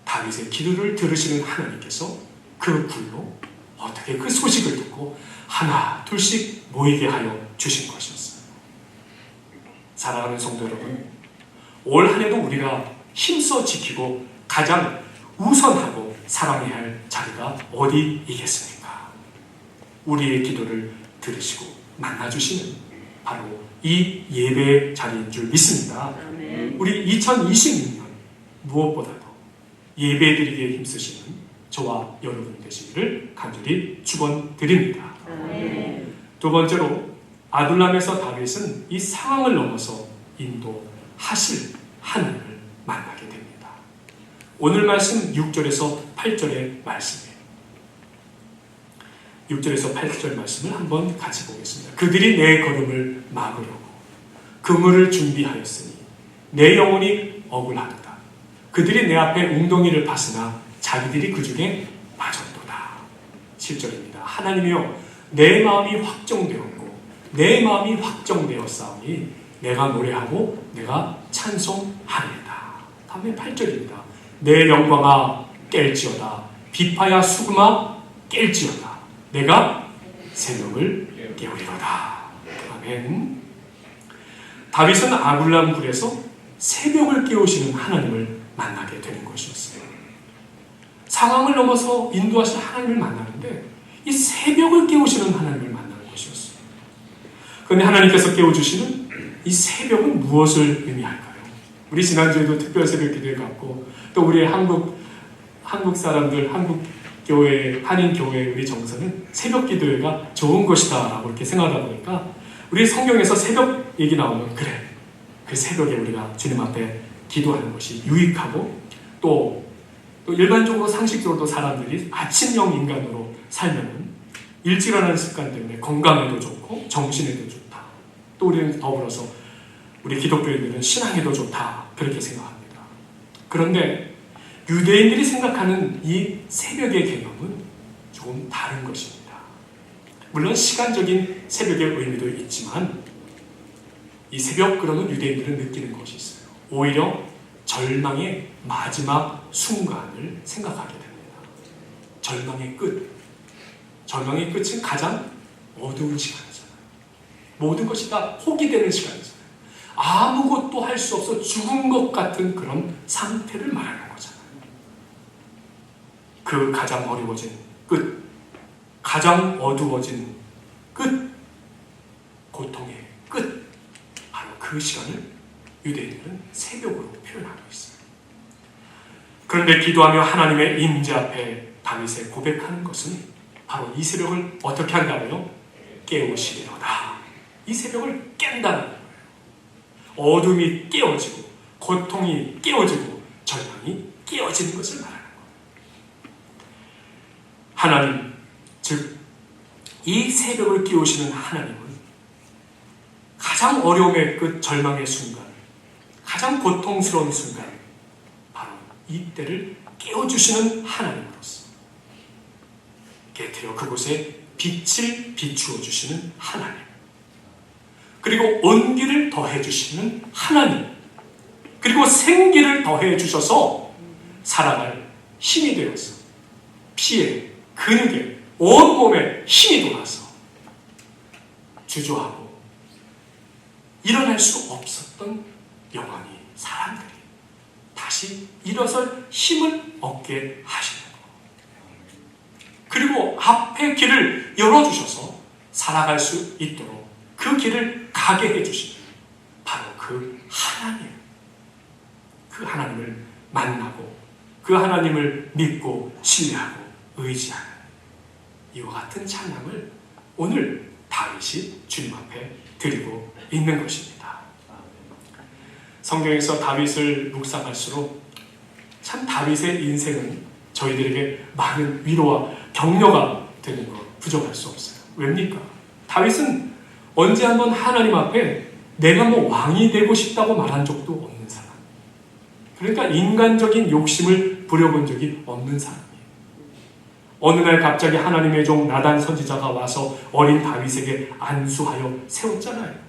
B: 다윗의 기도를 들으시는 하나님께서 그 굴로 어떻게 그 소식을 듣고 하나 둘씩 모이게 하여 주신 것이었어요. 사랑하는 성도 여러분, 올 한 해도 우리가 힘써 지키고 가장 우선하고 사랑해야 할 자리가 어디이겠습니까? 우리의 기도를 들으시고 만나주시는 바로 이 예배의 자리인 줄 믿습니다. 우리 2026년 무엇보다도 예배드리기에 힘쓰시는 저와 여러분 되시기를 간절히 축원드립니다. 두 번째로 아둘람에서 다윗은 이 상황을 넘어서 인도하실 하나님을 만나게 됩니다. 오늘 말씀 6절에서 8절의 말씀이에요. 6절에서 8절 말씀을 한번 같이 보겠습니다. 그들이 내 걸음을 막으려고 그물을 준비하였으니 내 영혼이 억울하도다. 그들이 내 앞에 웅덩이를 파으나 자기들이 그 중에 빠졌도다. 7절입니다. 하나님이여 내 마음이 확정되었고 내 마음이 확정되었사오니 내가 노래하고 내가 찬송하리이다. 다음에 8절입니다. 내 영광아 깰지어다. 비파야 수금아 깰지어다. 내가 새벽을 깨우리로다. 아멘. 다윗은 아둘람 굴에서 새벽을 깨우시는 하나님을 만나게 되는 것이었어요. 상황을 넘어서 인도하실 하나님을 만나는데 이 새벽을 깨우시는 하나님을 만나는 것이었어요. 그런데 하나님께서 깨워주시는 이 새벽은 무엇을 의미할까요? 우리 지난주에도 특별 새벽 기도회 갔고, 또 우리 한국 사람들, 한국 교회, 한인 교회 우리 정서는 새벽 기도회가 좋은 것이다라고 이렇게 생각하다 보니까 우리 성경에서 새벽 얘기 나오면 그래, 그 새벽에 우리가 주님 앞에 기도하는 것이 유익하고 또 일반적으로 상식적으로도 사람들이 아침형 인간으로 살면은 일찍 일어나는 습관 때문에 건강에도 좋고 정신에도 좋다. 또 우리는 더불어서 우리 기독교인들은 신앙에도 좋다. 그렇게 생각합니다. 그런데 유대인들이 생각하는 이 새벽의 개념은 조금 다른 것입니다. 물론 시간적인 새벽의 의미도 있지만 이 새벽 그러면 유대인들은 느끼는 것이 있어요. 오히려 절망의 마지막 순간을 생각하게 됩니다. 절망의 끝. 절망의 끝은 가장 어두운 시간이잖아요. 모든 것이 다 포기되는 시간이잖아요. 아무것도 할 수 없어 죽은 것 같은 그런 상태를 말하는 거잖아요. 그 가장 어려워진 끝, 가장 어두워진 끝, 고통의 끝, 바로 그 시간을 유대인들은 새벽으로 표현하고 있어요. 그런데 기도하며 하나님의 임재 앞에 다윗에 고백하는 것은 바로 이 새벽을 어떻게 한다고요? 깨우시리로다. 이 새벽을 깬다는 거예요. 어둠이 깨어지고 고통이 깨어지고 절망이 깨어지는 것을 말하는 거예요. 하나님, 즉 이 새벽을 깨우시는 하나님은 가장 어려움의 끝, 절망의 순간, 가장 고통스러운 순간, 바로 이때를 깨워주시는 하나님으로서 깨트려 그곳에 빛을 비추어 주시는 하나님, 그리고 온기를 더해 주시는 하나님, 그리고 생기를 더해 주셔서 살아갈 힘이 되어서 피에, 근육에, 온몸에 힘이 돌아서 주저하고 일어날 수 없었던 영원히 사람들이 다시 일어설 힘을 얻게 하시는 것. 그리고 앞에 길을 열어주셔서 살아갈 수 있도록 그 길을 가게 해주시는 바로 그 하나님. 그 하나님을 만나고 그 하나님을 믿고 신뢰하고 의지하는 이와 같은 찬양을 오늘 다윗이 주님 앞에 드리고 있는 것입니다. 성경에서 다윗을 묵상할수록 참 다윗의 인생은 저희들에게 많은 위로와 격려가 되는 것 부족할 수 없어요. 왜입니까? 다윗은 언제 한번 하나님 앞에 내가 뭐 왕이 되고 싶다고 말한 적도 없는 사람. 그러니까 인간적인 욕심을 부려본 적이 없는 사람이에요. 어느 날 갑자기 하나님의 종 나단 선지자가 와서 어린 다윗에게 안수하여 세웠잖아요.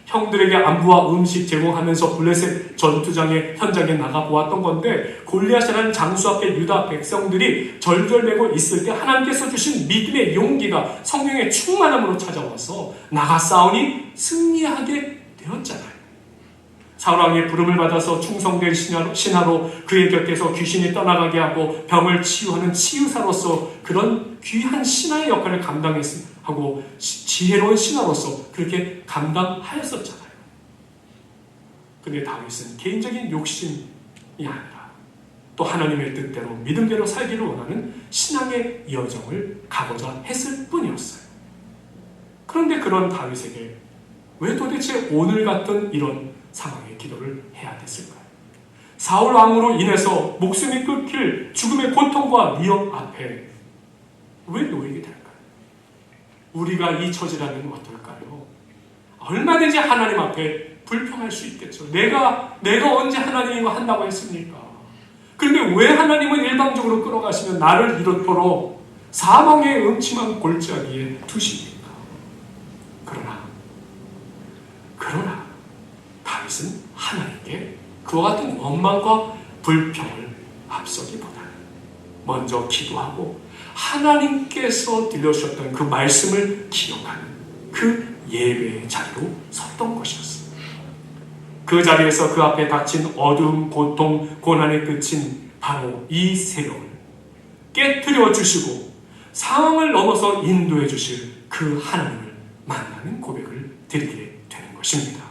B: 형들에게 안부와 음식 제공하면서 블레셋 전투장의 현장에 나가보았던 건데 골리앗이라는 장수 앞에 유다 백성들이 절절매고 있을 때 하나님께서 주신 믿음의 용기가 성령의 충만함으로 찾아와서 나가 싸우니 승리하게 되었잖아요. 사울왕의 부름을 받아서 충성된 신하로 그의 곁에서 귀신이 떠나가게 하고 병을 치유하는 치유사로서 그런 귀한 신하의 역할을 감당하고 지혜로운 신하로서 그렇게 감당하였었잖아요. 근데 다윗은 개인적인 욕심이 아니라 또 하나님의 뜻대로 믿음대로 살기를 원하는 신앙의 여정을 가고자 했을 뿐이었어요. 그런데 그런 다윗에게 왜 도대체 오늘 같은 이런 상황의 기도를 해야 됐을까요? 사울 왕으로 인해서 목숨이 끊길 죽음의 고통과 위협 앞에 왜 놓이게 될까요? 우리가 이 처지라면 어떨까요? 얼마든지 하나님 앞에 불평할 수 있겠죠. 내가 언제 하나님이고 한다고 했습니까? 그런데 왜 하나님은 일방적으로 끌어가시면 나를 이렇도록 사망의 음침한 골짜기에 두십니까? 그러나 다윗은 하나님께 그와 같은 원망과 불평을 앞서기보다는 먼저 기도하고 하나님께서 들려주셨던 그 말씀을 기억하는 그 예배의 자리로 섰던 것이었습니다. 그 자리에서 그 앞에 닥친 어두움, 고통, 고난의 끝인 바로 이 새벽을 깨트려 주시고 상황을 넘어서 인도해 주실 그 하나님을 만나는 고백을 드리게 되는 것입니다.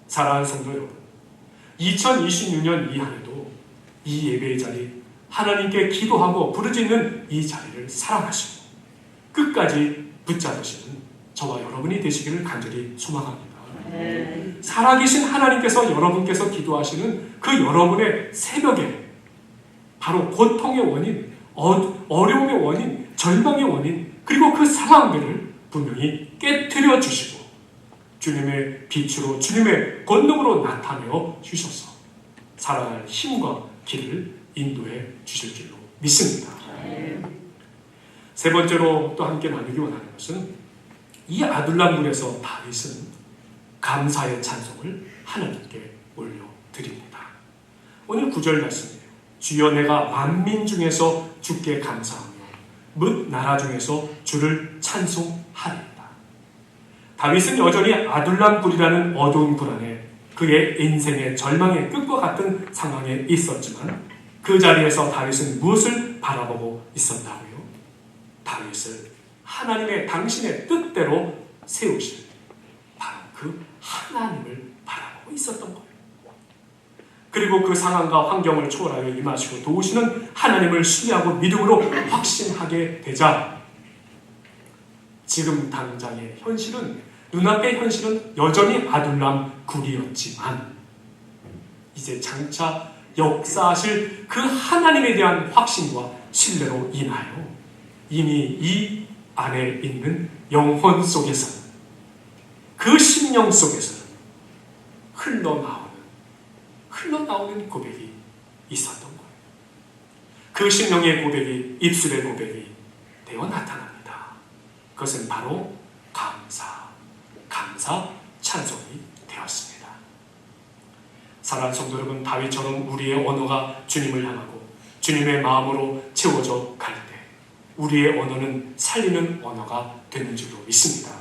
B: 사랑하는 성도 여러분, 2026년 이 한 해도 이 예배의 자리, 하나님께 기도하고 부르짖는 이 자리를 사랑하시고 끝까지 붙잡으시는 저와 여러분이 되시기를 간절히 소망합니다. 살아계신 하나님께서 여러분께서 기도하시는 그 여러분의 새벽에 바로 고통의 원인, 어려움의 원인, 절망의 원인, 그리고 그 상황들을 분명히 깨트려 주시고 주님의 빛으로 주님의 권능으로 나타내어 주셔서 살아갈 힘과 길을 인도해 주실 줄로 믿습니다. 세 번째로 또 함께 나누기 원하는 것은 이 아둘람굴에서 다윗은 감사의 찬송을 하나님께 올려드립니다. 오늘 9절 말씀이에요. 주여 내가 만민 중에서 주께 감사하며 뭇 나라 중에서 주를 찬송하리이다. 다윗은 여전히 아둘람굴이라는 어두운 불안에 그의 인생의 절망의 끝과 같은 상황에 있었지만 그 자리에서 다윗은 무엇을 바라보고 있었다고요? 다윗을 하나님의 당신의 뜻대로 세우실 바로 그 하나님을 바라보고 있었던 거예요. 그리고 그 상황과 환경을 초월하여 임하시고 도우시는 하나님을 신뢰하고 믿음으로 확신하게 되자 지금 당장의 현실은 눈앞의 현실은 여전히 아둘람 굴이었지만 이제 장차 역사하실 그 하나님에 대한 확신과 신뢰로 인하여 이미 이 안에 있는 영혼 속에서는 그 심령 속에서는 흘러나오는 고백이 있었던 거예요. 그 심령의 고백이 입술의 고백이 되어 나타납니다. 그것은 바로 감사, 찬송이 되었습니다. 사랑하는 성도 여러분, 다윗처럼 우리의 언어가 주님을 향하고 주님의 마음으로 채워져 갈 때 우리의 언어는 살리는 언어가 되는 줄로 믿습니다.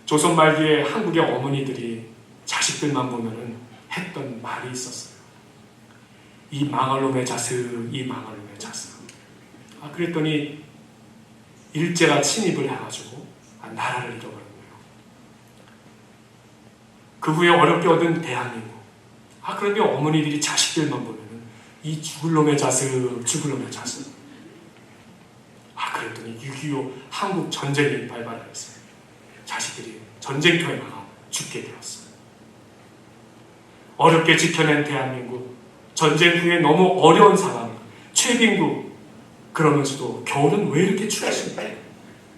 B: 조선 말기에 한국의 어머니들이 자식들만 보면은 했던 말이 있었어요. 이 망할 놈의 자식, 이 망할 놈의 자식. 그랬더니 일제가 침입을 해가지고 나라를 잃어버린 거예요. 그 후에 어렵게 얻은 대한민국. 그런데 어머니들이 자식들만 보면은 이 죽을 놈의 자식, 죽을 놈의 자식. 그랬더니 6.25 한국 전쟁이 발발했어요. 자식들이 전쟁터에 나가 죽게 되었어요. 어렵게 지켜낸 대한민국, 전쟁 후에 너무 어려운 상황, 최빈국, 그러면서도 겨울은 왜 이렇게 추우십니까?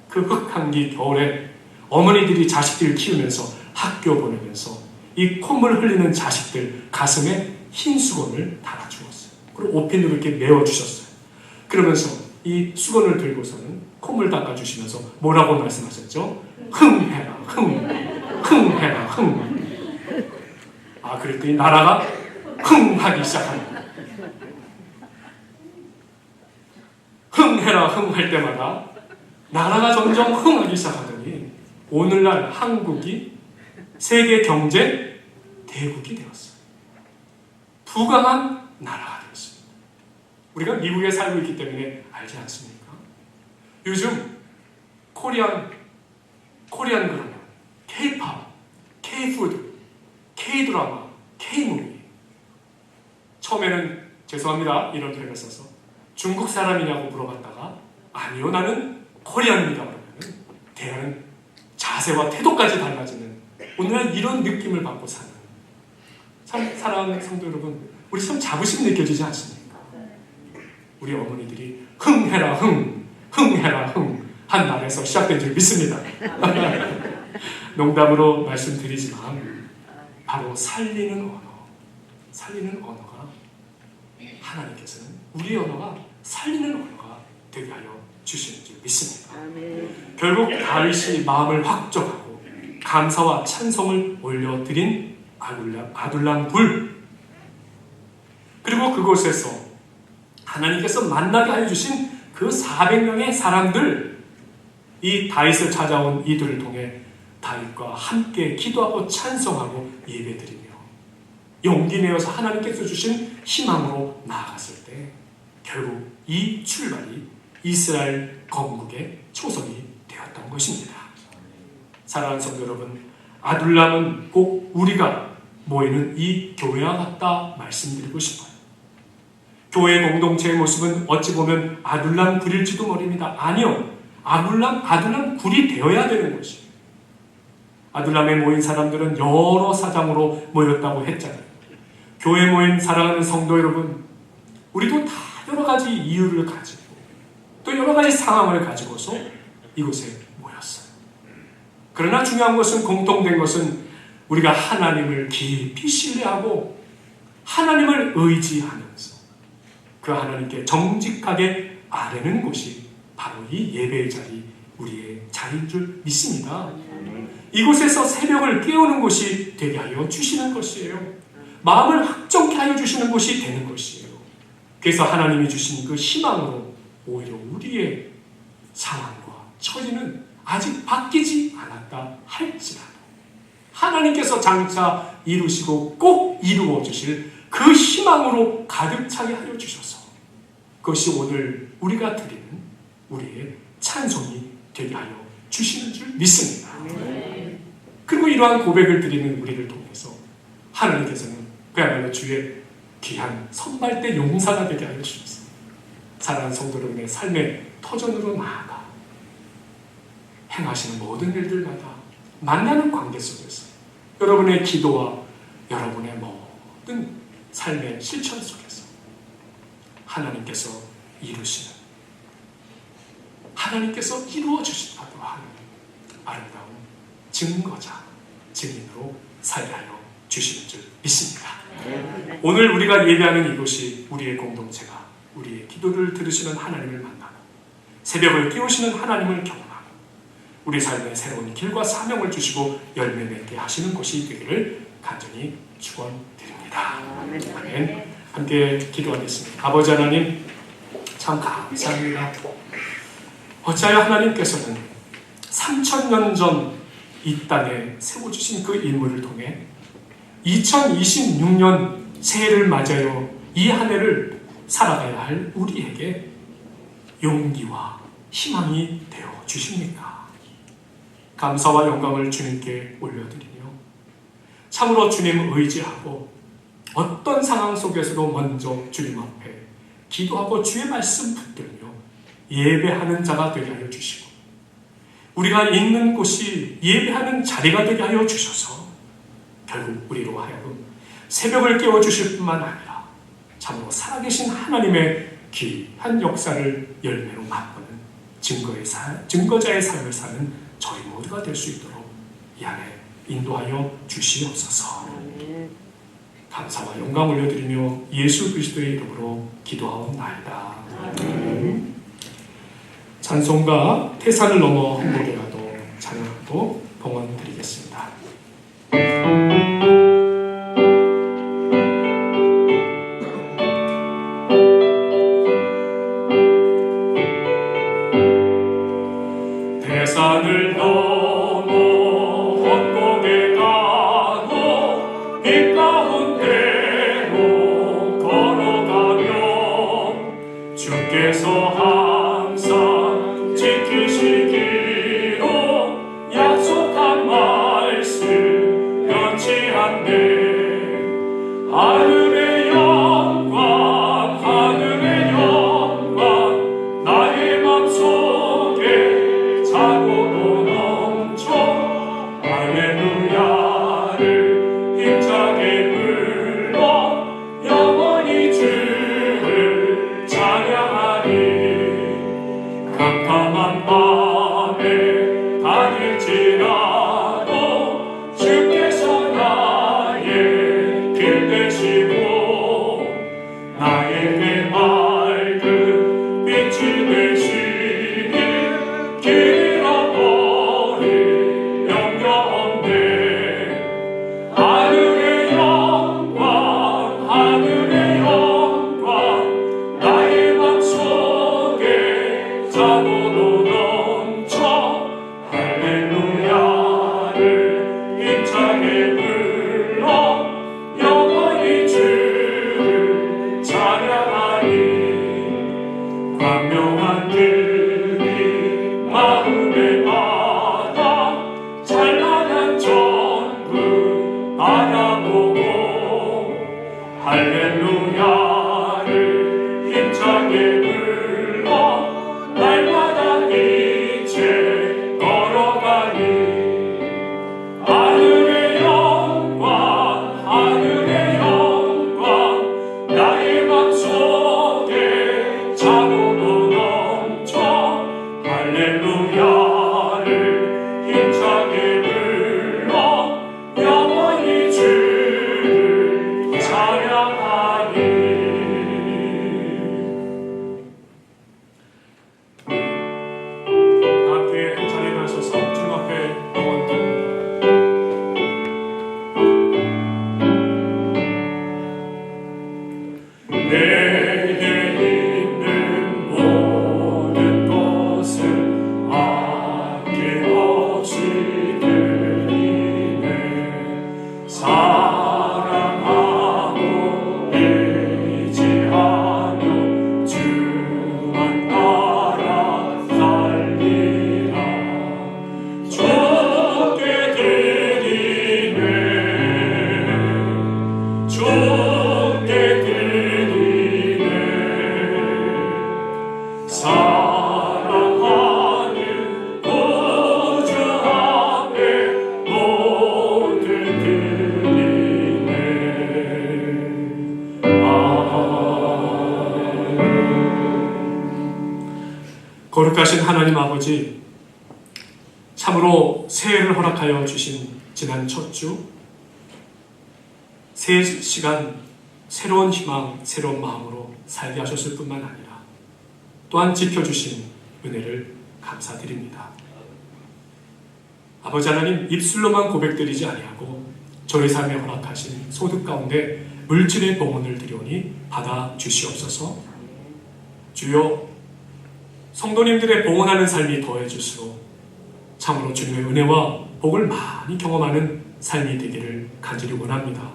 B: 그 흑한기 겨울에 어머니들이 자식들을 키우면서 학교 보내면서 이 콧물 흘리는 자식들 가슴에 흰 수건을 달아주었어요. 그리고 옷핀으로 이렇게 메워주셨어요. 그러면서 이 수건을 들고서는 콧물 닦아주시면서 뭐라고 말씀하셨죠? 흥해라, 흥해라, 흥. 그랬더니 나라가 흥하기 시작합니다. 흥해라, 흥할 때마다 나라가 점점 흥하기 시작하더니 오늘날 한국이 세계 경제 대국이 되었어요. 부강한 나라가 되었습니다. 우리가 미국에 살고 있기 때문에 알지 않습니까? 요즘 코리안 그러면 K-팝, K-푸드, K-드라마, K-무비. 처음에는 죄송합니다 이런 표현을 써서 중국 사람이냐고 물어봤다가 아니요 나는 코리안입니다 그러면 대하는 자세와 태도까지 달라지는 오늘날 이런 느낌을 받고 사는 참 사랑하는 성도 여러분, 우리 참 자부심 느껴지지 않습니까? 우리 어머니들이 흥해라 흥해라 흥 한 날에서 시작된 줄 믿습니다. 농담으로 말씀드리지만 바로 살리는 언어가 하나님께서는 우리 언어가 살리는 언어가 되게 하여 주시는 줄 믿습니다. 결국 다윗이 마음을 확정하고 감사와 찬송을 올려드린 아둘람 굴, 그리고 그곳에서 하나님께서 만나게 하여 주신 그 400명의 사람들, 이 다윗을 찾아온 이들을 통해 다윗과 함께 기도하고 찬송하고 예배드리며 용기 내어서 하나님께서 주신 희망으로 나아갔을 때 결국 이 출발이 이스라엘 건국의 초석이 되었던 것입니다. 사랑하는 성도 여러분, 아둘람은 꼭 우리가 모이는 이 교회와 같다 말씀드리고 싶어요. 교회 공동체의 모습은 어찌 보면 아둘람 굴일지도 모릅니다. 아니요. 아둘람 굴이 되어야 되는 것이에요. 아둘람에 모인 사람들은 여러 사장으로 모였다고 했잖아요. 교회에 모인 사랑하는 성도 여러분, 우리도 다 여러 가지 이유를 가지고 또 여러 가지 상황을 가지고서 이곳에 모였어요. 그러나 중요한 것은, 공통된 것은 우리가 하나님을 깊이 신뢰하고 하나님을 의지하면서 그 하나님께 정직하게 아뢰는 곳이 바로 이 예배의 자리, 우리의 자리인 줄 믿습니다. 이곳에서 새벽을 깨우는 곳이 되게 하여 주시는 것이에요. 마음을 확정케 하여 주시는 곳이 되는 것이에요. 그래서 하나님이 주신 그 희망으로 오히려 우리의 상황과 처지는 아직 바뀌지 않았다 할지라도 하나님께서 장차 이루시고 꼭 이루어 주실 그 희망으로 가득 차게 하여 주셔서 그것이 오늘 우리가 드리는 우리의 찬송이 되게 하여 주시는 줄 믿습니다. 그리고 이러한 고백을 드리는 우리를 통해서 하나님께서는 그야말로 주의 귀한 선발대 용사가 되게 하여 주셨습니다. 사랑하는 성도 여러분의 삶의 터전으로 나아가 행하시는 모든 일들마다 만나는 관계 속에서 여러분의 기도와 여러분의 모든 삶의 실천 속에서 하나님께서 이루시는, 하나님께서 이루어 주신다고 하는 아름다운 증거자, 증인으로 살게 하여 주시는 줄 믿습니다. 오늘 우리가 예배하는 이곳이 우리의 공동체가 우리의 기도를 들으시는 하나님을 만나고 새벽을 깨우시는 하나님을 경험하고 우리 삶에 새로운 길과 사명을 주시고 열매 맺게 하시는 곳이 되기를 간절히 축원드립니다. 아멘. 함께 기도하겠습니다. 아버지 하나님, 참 감사합니다. 어찌하여 하나님께서는 3000년 전 이 땅에 세워주신 그 인물을 통해 2026년 새해를 맞아요 이 한 해를 살아가야 할 우리에게 용기와 희망이 되어 주십니까? 감사와 영광을 주님께 올려드리며 참으로 주님 의지하고 어떤 상황 속에서도 먼저 주님 앞에 기도하고 주의 말씀 붙들며 예배하는 자가 되게 하여 주시고 우리가 있는 곳이 예배하는 자리가 되게 하여 주셔서 결국 우리로 하여금 새벽을 깨워주실 뿐만 아니라 참으로 살아계신 하나님의 귀한 역사를 열매로 맛보는 증거자의 삶을 사는 저희 모두가 될 수 있도록 이 안에 인도하여 주시옵소서. 감사와 영광 올려드리며 예수 그리스도의 이름으로 기도하옵나이다. 찬송가 태산을 넘어 한 곡이라도 찬양하고 봉헌 드리겠습니다. 태산을 넘어 헛곡에 가고 빛 가운데로 걸어가며 주께서 항상 지키시기로 약속한 말씀 거룩하신 하나님 아버지, 참으로 새해를 허락하여 주신 지난 첫 주, 새 시간 새로운 희망, 새로운 마음으로 살게 하셨을 뿐만 아니라 또한 지켜주신 은혜를 감사드립니다. 아버지 하나님, 입술로만 고백드리지 아니하고 저희 삶에 허락하신 소득 가운데 물질의 봉헌을 드리오니 받아 주시옵소서. 주여, 성도님들의 봉헌하는 삶이 더해질수록 참으로 주님의 은혜와 복을 많이 경험하는 삶이 되기를 간절히 원합니다.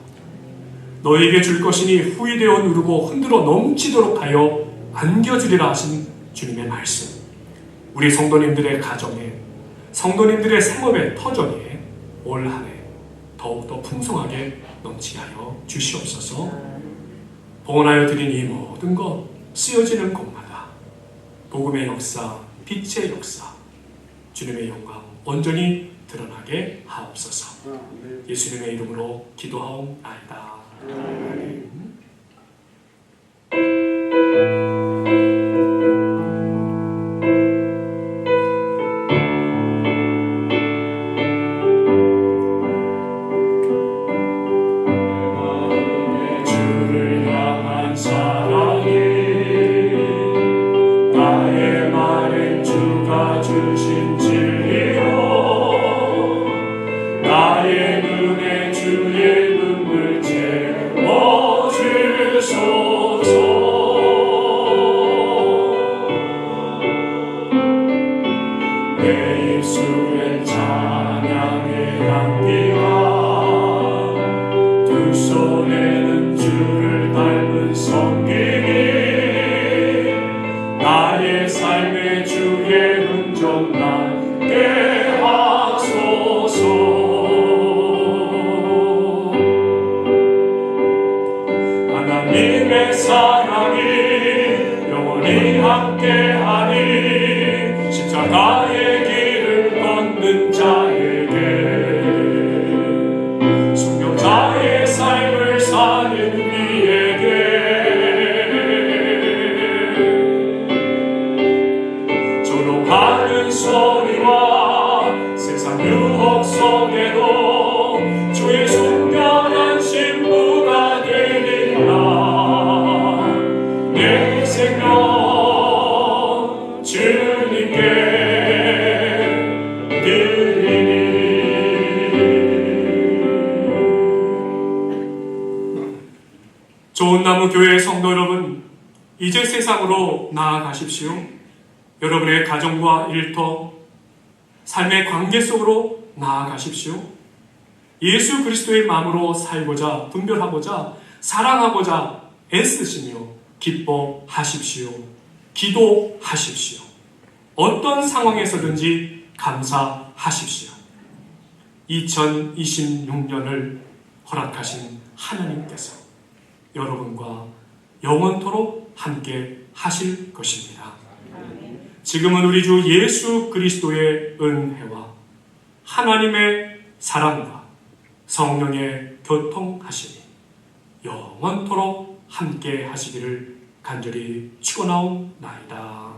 B: 너에게 줄 것이니 후이되어 누르고 흔들어 넘치도록 하여 안겨주리라 하신 주님의 말씀, 우리 성도님들의 가정에, 성도님들의 생업의 터전에 올 한 해 더욱더 풍성하게 넘치게 하여 주시옵소서. 봉헌하여 드린 이 모든 것 쓰여지는 곳마다 복음의 역사, 빛의 역사, 주님의 영광 온전히 드러나게 하옵소서. 예수님의 이름으로 기도하옵나이다. 아멘. 좋은나무 교회의 성도 여러분, 이제 세상으로 나아가십시오. 여러분의 가정과 일터, 삶의 관계 속으로 나아가십시오. 예수 그리스도의 마음으로 살고자, 분별하고자, 사랑하고자 애쓰시며 기뻐하십시오. 기도하십시오. 어떤 상황에서든지 감사하십시오. 2026년을 허락하신 하나님께서 여러분과 영원토록 함께 하실 것입니다. 지금은 우리 주 예수 그리스도의 은혜와 하나님의 사랑과 성령의 교통하심이 영원토록 함께 하시기를 간절히 축원하옵나이다.